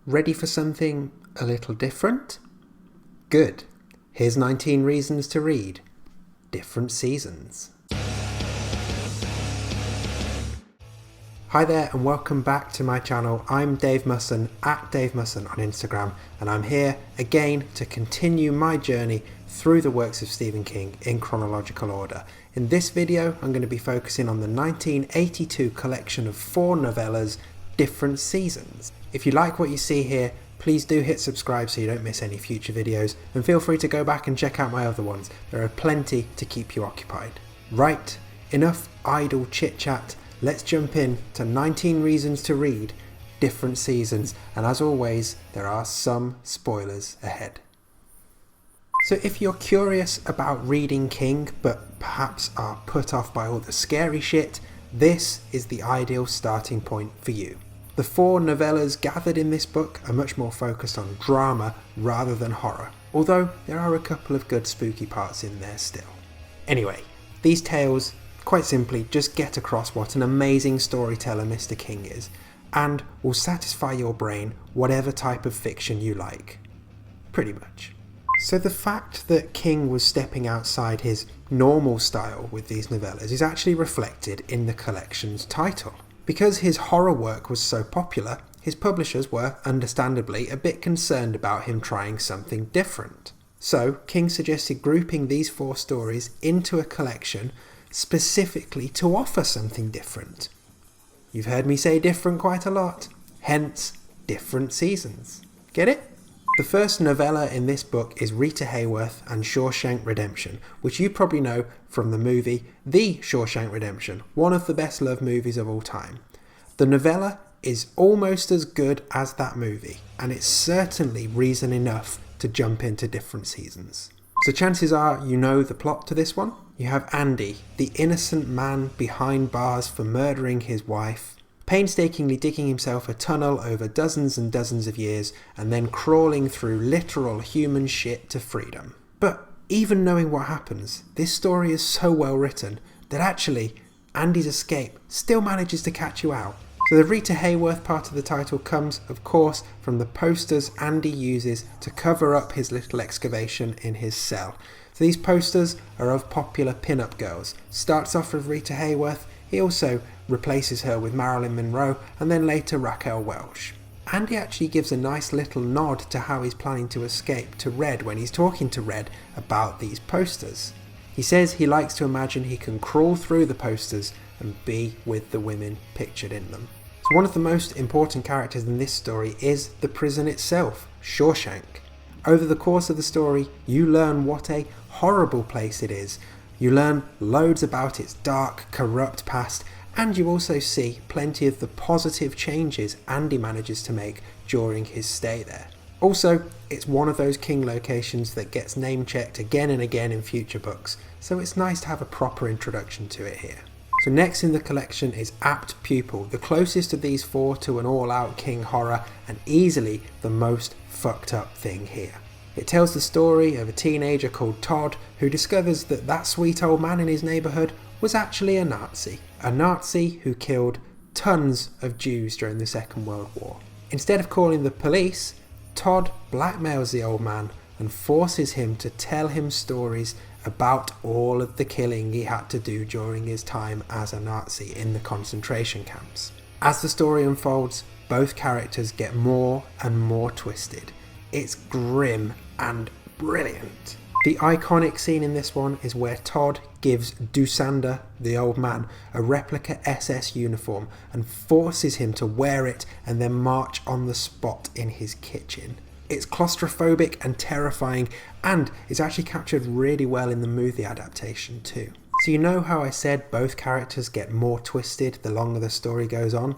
Ready for something a little different? Good. Here's 19 reasons to read different seasons. Hi there and welcome back to my channel. I'm Dave Musson, at Dave Musson on Instagram, and I'm here again to continue my journey through the works of Stephen King in chronological order. In this video, I'm going to be focusing on the 1982 collection of 4 novellas, Different Seasons. If you like what you see here, please do hit subscribe so you don't miss any future videos, and feel free to go back and check out my other ones. There are plenty to keep you occupied. Right, enough idle chit chat. Let's jump in to 19 reasons to read Different Seasons, and as always, there are some spoilers ahead. So if you're curious about reading King, but perhaps are put off by all the scary shit, this is the ideal starting point for you. The 4 novellas gathered in this book are much more focused on drama rather than horror, although there are a couple of good spooky parts in there still. Anyway, these tales quite simply just get across what an amazing storyteller Mr. King is, and will satisfy your brain whatever type of fiction you like. Pretty much. So the fact that King was stepping outside his normal style with these novellas is actually reflected in the collection's title. Because his horror work was so popular, his publishers were, understandably, a bit concerned about him trying something different. So King suggested grouping these 4 stories into a collection specifically to offer something different. You've heard me say different quite a lot, hence Different Seasons. Get it? The first novella in this book is Rita Hayworth and Shawshank Redemption, which you probably know from the movie The Shawshank Redemption, one of the best loved movies of all time. The novella is almost as good as that movie, and it's certainly reason enough to jump into Different Seasons. So chances are you know the plot to this one. You have Andy, the innocent man behind bars for murdering his wife, painstakingly digging himself a tunnel over dozens and dozens of years and then crawling through literal human shit to freedom. But even knowing what happens, this story is so well written that actually Andy's escape still manages to catch you out. So the Rita Hayworth part of the title comes, of course, from the posters Andy uses to cover up his little excavation in his cell. So these posters are of popular pin-up girls. Starts off with Rita Hayworth, he also replaces her with Marilyn Monroe and then later Raquel Welch. Andy actually gives a nice little nod to how he's planning to escape to Red when he's talking to Red about these posters. He says he likes to imagine he can crawl through the posters and be with the women pictured in them. So one of the most important characters in this story is the prison itself, Shawshank. Over the course of the story, you learn what a horrible place it is. You learn loads about its dark, corrupt past, and you also see plenty of the positive changes Andy manages to make during his stay there. Also, it's one of those King locations that gets name-checked again and again in future books, so it's nice to have a proper introduction to it here. So next in the collection is Apt Pupil, the closest of these 4 to an all-out King horror and easily the most fucked up thing here. It tells the story of a teenager called Todd who discovers that that sweet old man in his neighbourhood was actually a Nazi who killed tons of Jews during the Second World War. Instead of calling the police, Todd blackmails the old man and forces him to tell him stories about all of the killing he had to do during his time as a Nazi in the concentration camps. As the story unfolds, both characters get more and more twisted. It's grim and brilliant. The iconic scene in this one is where Todd gives Dusander, the old man, a replica SS uniform and forces him to wear it and then march on the spot in his kitchen. It's claustrophobic and terrifying, and it's actually captured really well in the movie adaptation too. So you know how I said both characters get more twisted the longer the story goes on?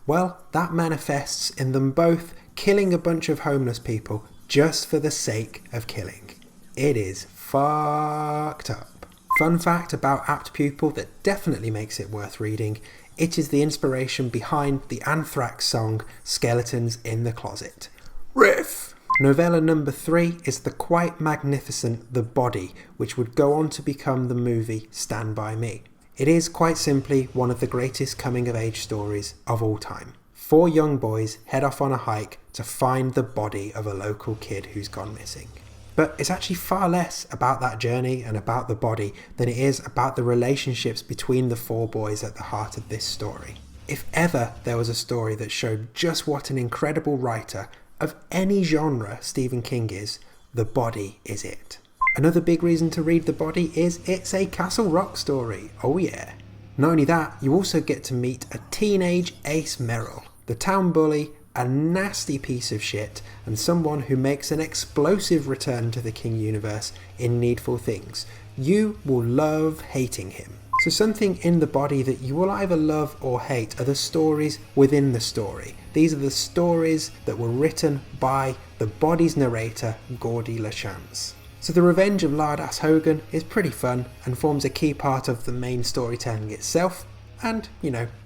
Well, that manifests in them both killing a bunch of homeless people just for the sake of killing. It is fucked up. Fun fact about Apt Pupil that definitely makes it worth reading: it is the inspiration behind the Anthrax song Skeletons in the Closet. Riff! Novella number 3 is the quite magnificent The Body, which would go on to become the movie Stand By Me. It is quite simply one of the greatest coming-of-age stories of all time. 4 young boys head off on a hike to find the body of a local kid who's gone missing. But it's actually far less about that journey and about the body than it is about the relationships between the 4 boys at the heart of this story. If ever there was a story that showed just what an incredible writer of any genre Stephen King is, The Body is it. Another big reason to read The Body is it's a Castle Rock story. Oh yeah. Not only that, you also get to meet a teenage Ace Merrill, the town bully, a nasty piece of shit, and someone who makes an explosive return to the King universe in Needful Things. You will love hating him. So something in The Body that you will either love or hate are the stories within the story. These are the stories that were written by The Body's narrator, Geordie LaChance. So the revenge of Lardass Hogan is pretty fun and forms a key part of the main storytelling itself, and,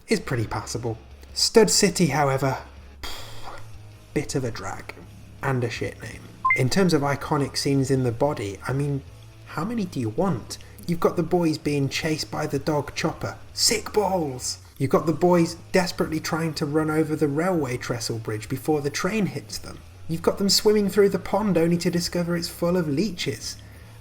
is pretty passable. Stud City, however, bit of a drag and a shit name. In terms of iconic scenes in The Body, I mean, how many do you want? You've got the boys being chased by the dog Chopper. Sick balls! You've got the boys desperately trying to run over the railway trestle bridge before the train hits them. You've got them swimming through the pond only to discover it's full of leeches.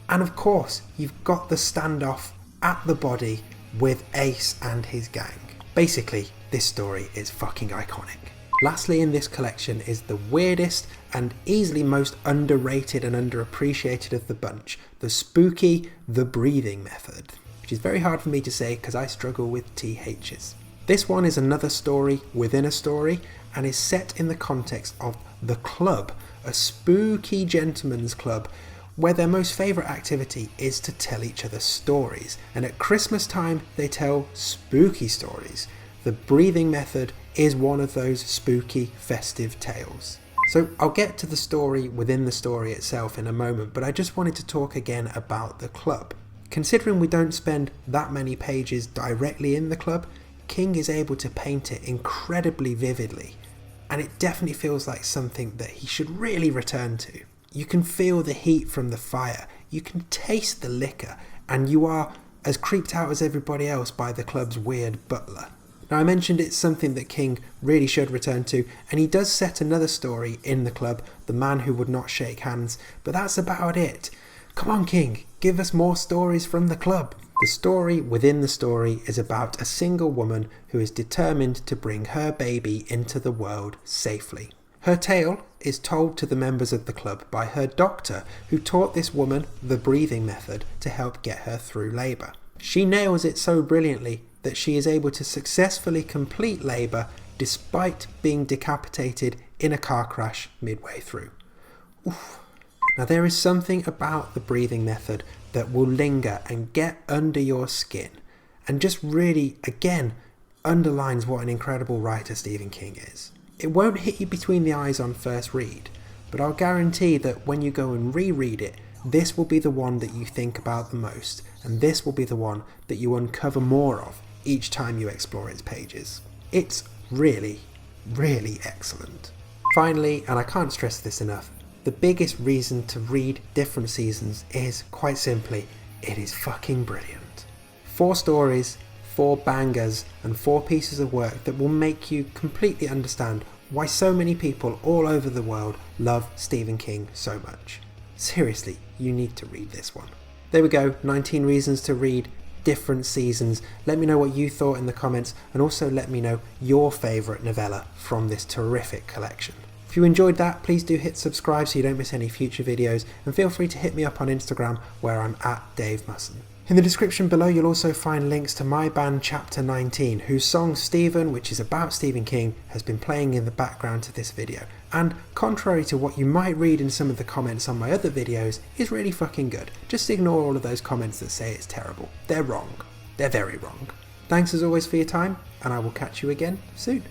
And of course, you've got the standoff at The Body with Ace and his gang. Basically, this story is fucking iconic. Lastly in this collection is the weirdest and easily most underrated and underappreciated of the bunch, the spooky The Breathing Method, which is very hard for me to say because I struggle with THs. This one is another story within a story and is set in the context of The Club, a spooky gentleman's club where their most favourite activity is to tell each other stories, and at Christmas time they tell spooky stories. The Breathing Method is one of those spooky festive tales. So I'll get to the story within the story itself in a moment, but I just wanted to talk again about the club. Considering we don't spend that many pages directly in the club, King is able to paint it incredibly vividly, and it definitely feels like something that he should really return to. You can feel the heat from the fire, you can taste the liquor, and you are as creeped out as everybody else by the club's weird butler. Now, I mentioned it's something that King really should return to, and he does set another story in the club, The Man Who Would Not Shake Hands, but that's about it. Come on, King, give us more stories from the club. The story within the story is about a single woman who is determined to bring her baby into the world safely. Her tale is told to the members of the club by her doctor, who taught this woman the breathing method to help get her through labour. She nails it so brilliantly that she is able to successfully complete labour despite being decapitated in a car crash midway through. Oof. Now, there is something about the breathing method that will linger and get under your skin and just really, again, underlines what an incredible writer Stephen King is. It won't hit you between the eyes on first read, but I'll guarantee that when you go and reread it, this will be the one that you think about the most, and this will be the one that you uncover more of each time you explore its pages. It's really, really excellent. Finally, and I can't stress this enough, the biggest reason to read Different Seasons is, quite simply, it is fucking brilliant. 4 stories, 4 bangers, and 4 pieces of work that will make you completely understand why so many people all over the world love Stephen King so much. Seriously, you need to read this one. There we go, 19 reasons to read Different Seasons. Let me know what you thought in the comments, and also let me know your favourite novella from this terrific collection. If you enjoyed that, please do hit subscribe so you don't miss any future videos, and feel free to hit me up on Instagram where I'm at Dave Musson. In the description below you'll also find links to my band Chapter 19, whose song Stephen, which is about Stephen King, has been playing in the background to this video, and contrary to what you might read in some of the comments on my other videos, is really fucking good. Just ignore all of those comments that say it's terrible. They're wrong. They're very wrong. Thanks as always for your time, and I will catch you again soon.